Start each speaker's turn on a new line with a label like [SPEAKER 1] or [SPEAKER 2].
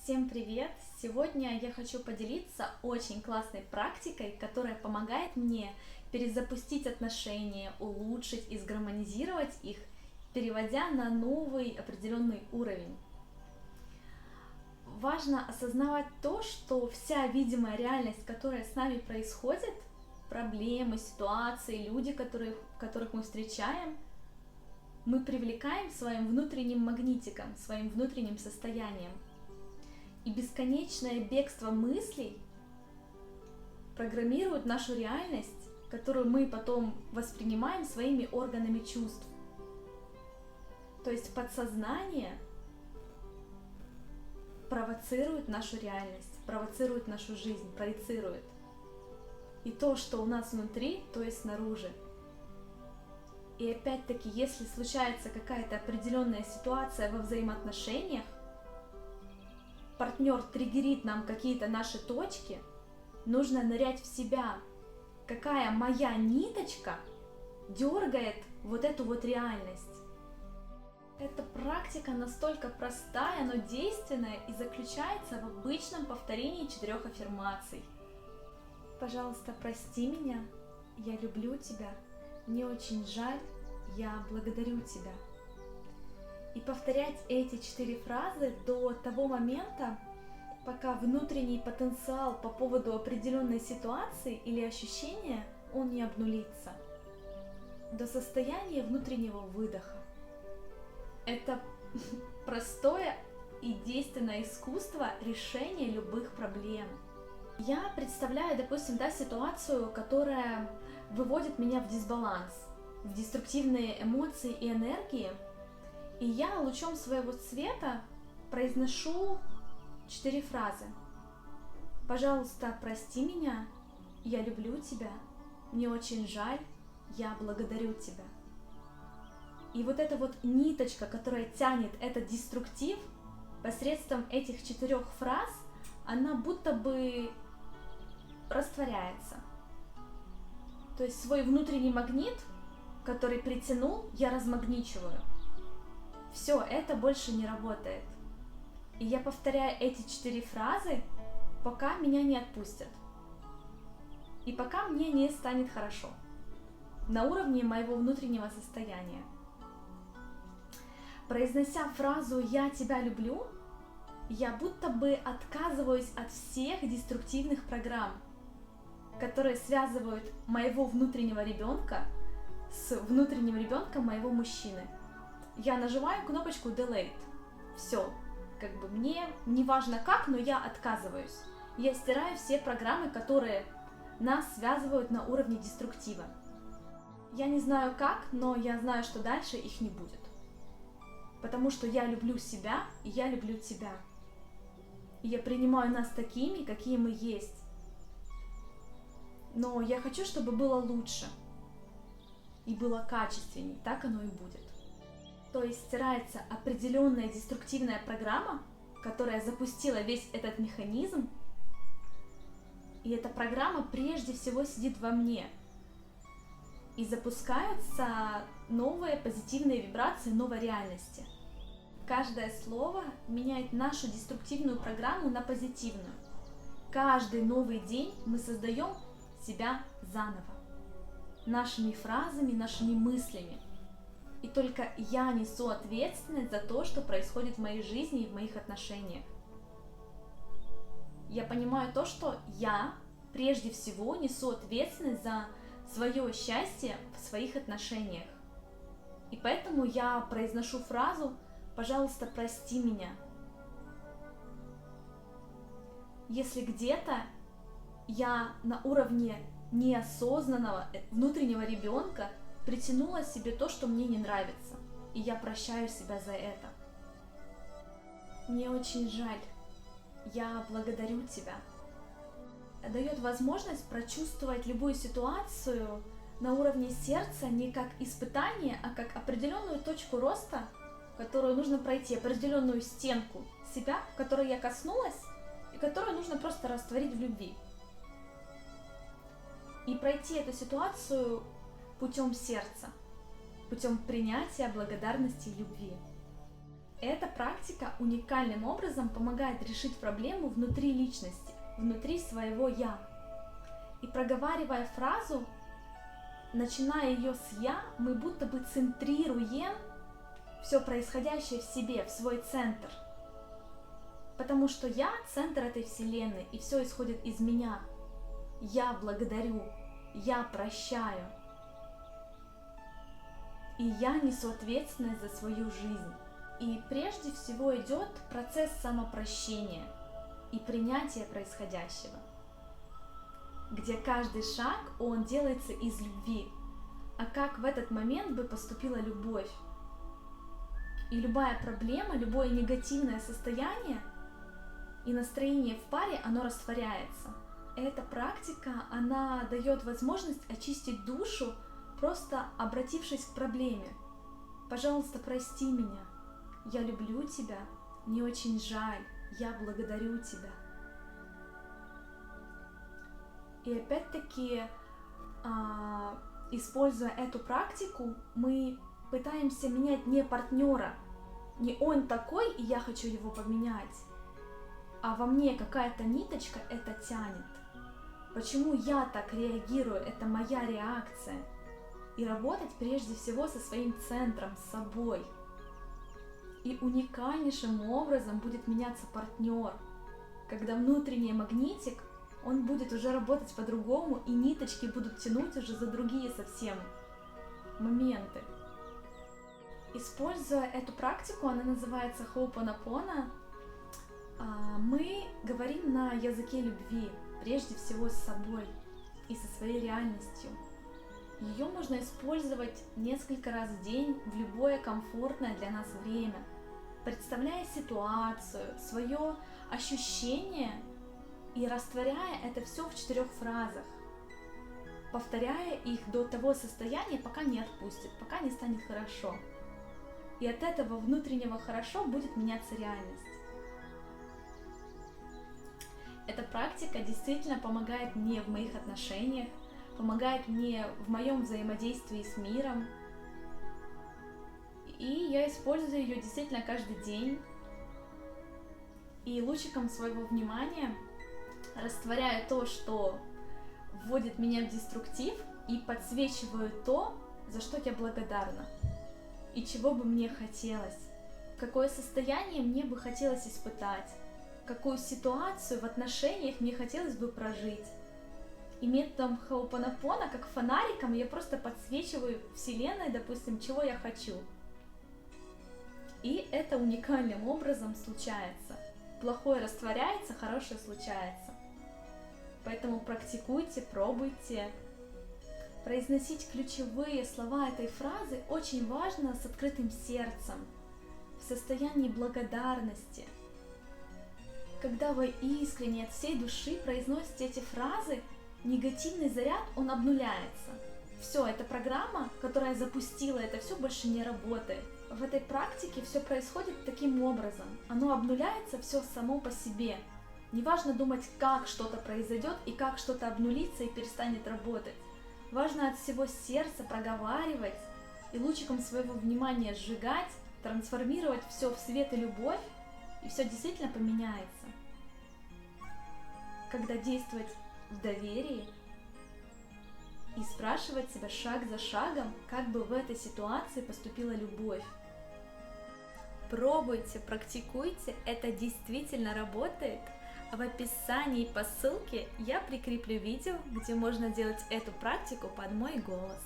[SPEAKER 1] Всем привет! Сегодня я хочу поделиться очень классной практикой, которая помогает мне перезапустить отношения, улучшить и сгармонизировать их, переводя на новый определенный уровень. Важно осознавать то, что вся видимая реальность, которая с нами происходит, проблемы, ситуации, люди, которых мы встречаем, мы привлекаем своим внутренним магнитиком, своим внутренним состоянием. И бесконечное бегство мыслей программирует нашу реальность, которую мы потом воспринимаем своими органами чувств. То есть подсознание провоцирует нашу реальность, провоцирует нашу жизнь, проецирует. И то, что у нас внутри, то и снаружи. И опять-таки, если случается какая-то определенная ситуация во взаимоотношениях, партнер триггерит нам какие-то наши точки, нужно нырять в себя, какая моя ниточка дергает вот эту вот реальность. Эта практика настолько простая, но действенная и заключается в обычном повторении 4 аффирмаций. Пожалуйста, прости меня, я люблю тебя, мне очень жаль, я благодарю тебя. И повторять эти 4 фразы до того момента, пока внутренний потенциал по поводу определенной ситуации или ощущения, он не обнулится. До состояния внутреннего выдоха. Это простое и действенное искусство решения любых проблем. Я представляю, допустим, ситуацию, которая выводит меня в дисбаланс, в деструктивные эмоции и энергии, и я лучом своего цвета произношу 4 фразы. Пожалуйста, прости меня, я люблю тебя, мне очень жаль, я благодарю тебя. И вот эта вот ниточка, которая тянет этот деструктив, посредством этих 4 фраз, она будто бы растворяется. То есть свой внутренний магнит, который притянул, я размагничиваю. Все, это больше не работает. И я повторяю эти 4 фразы, пока меня не отпустят. И пока мне не станет хорошо. На уровне моего внутреннего состояния. Произнося фразу «я тебя люблю», я будто бы отказываюсь от всех деструктивных программ, которые связывают моего внутреннего ребенка с внутренним ребенком моего мужчины. Я нажимаю кнопочку Delete. Все. Мне не важно как, но я отказываюсь. Я стираю все программы, которые нас связывают на уровне деструктива. Я не знаю как, но я знаю, что дальше их не будет. Потому что я люблю себя, и я люблю тебя. И я принимаю нас такими, какие мы есть. Но я хочу, чтобы было лучше. И было качественней. Так оно и будет. То есть стирается определенная деструктивная программа, которая запустила весь этот механизм, и эта программа прежде всего сидит во мне. И запускаются новые позитивные вибрации новой реальности. Каждое слово меняет нашу деструктивную программу на позитивную. Каждый новый день мы создаем себя заново. Нашими фразами, нашими мыслями. И только я несу ответственность за то, что происходит в моей жизни и в моих отношениях. Я понимаю то, что я прежде всего несу ответственность за свое счастье в своих отношениях. И поэтому я произношу фразу «пожалуйста, прости меня». Если где-то я на уровне неосознанного внутреннего ребенка притянула себе то, что мне не нравится, и я прощаю себя за это. Мне очень жаль, я благодарю тебя. Дает возможность прочувствовать любую ситуацию на уровне сердца не как испытание, а как определенную точку роста, которую нужно пройти, определенную стенку себя, которой я коснулась, и которую нужно просто растворить в любви. И пройти эту ситуацию путем сердца, путем принятия, благодарности и любви. Эта практика уникальным образом помогает решить проблему внутри личности, внутри своего «я». И проговаривая фразу, начиная ее с «я», мы будто бы центрируем все происходящее в себе, в свой центр. Потому что я центр этой вселенной, и все исходит из меня. Я благодарю, я прощаю. И я несу ответственность за свою жизнь. И прежде всего идет процесс самопрощения и принятия происходящего, где каждый шаг, он делается из любви. А как в этот момент бы поступила любовь? И любая проблема, любое негативное состояние и настроение в паре, оно растворяется. Эта практика, она дает возможность очистить душу, просто обратившись к проблеме. Пожалуйста, прости меня. Я люблю тебя. Мне очень жаль. Я благодарю тебя. И опять-таки, используя эту практику, мы пытаемся менять не партнера, не он такой, и я хочу его поменять, а во мне какая-то ниточка это тянет. Почему я так реагирую? Это моя реакция. И работать прежде всего со своим центром, с собой. И уникальнейшим образом будет меняться партнер, когда внутренний магнитик, он будет уже работать по-другому, и ниточки будут тянуть уже за другие совсем моменты. Используя эту практику, она называется Хоупонопона, мы говорим на языке любви, прежде всего с собой и со своей реальностью. Ее можно использовать несколько раз в день в любое комфортное для нас время, представляя ситуацию, свое ощущение и растворяя это все в 4 фразах, повторяя их до того состояния, пока не отпустит, пока не станет хорошо. И от этого внутреннего хорошо будет меняться реальность. Эта практика действительно помогает мне в моих отношениях, помогает мне в моем взаимодействии с миром. И я использую ее действительно каждый день. И лучиком своего внимания растворяю то, что вводит меня в деструктив, и подсвечиваю то, за что я благодарна, и чего бы мне хотелось, какое состояние мне бы хотелось испытать, какую ситуацию в отношениях мне хотелось бы прожить. И методом Хоупонопона, как фонариком, я просто подсвечиваю Вселенной, допустим, чего я хочу. И это уникальным образом случается. Плохое растворяется, хорошее случается. Поэтому практикуйте, пробуйте. Произносить ключевые слова этой фразы очень важно с открытым сердцем, в состоянии благодарности. Когда вы искренне от всей души произносите эти фразы, негативный заряд, он обнуляется. Все, эта программа, которая запустила это все, больше не работает. В этой практике все происходит таким образом. Оно обнуляется все само по себе. Не важно думать, как что-то произойдет и как что-то обнулится и перестанет работать. Важно от всего сердца проговаривать и лучиком своего внимания сжигать, трансформировать все в свет и любовь, и все действительно поменяется. Когда действовать в доверии и спрашивать себя шаг за шагом, как бы в этой ситуации поступила любовь. Пробуйте, практикуйте, это действительно работает. В описании по ссылке я прикреплю видео, где можно делать эту практику под мой голос.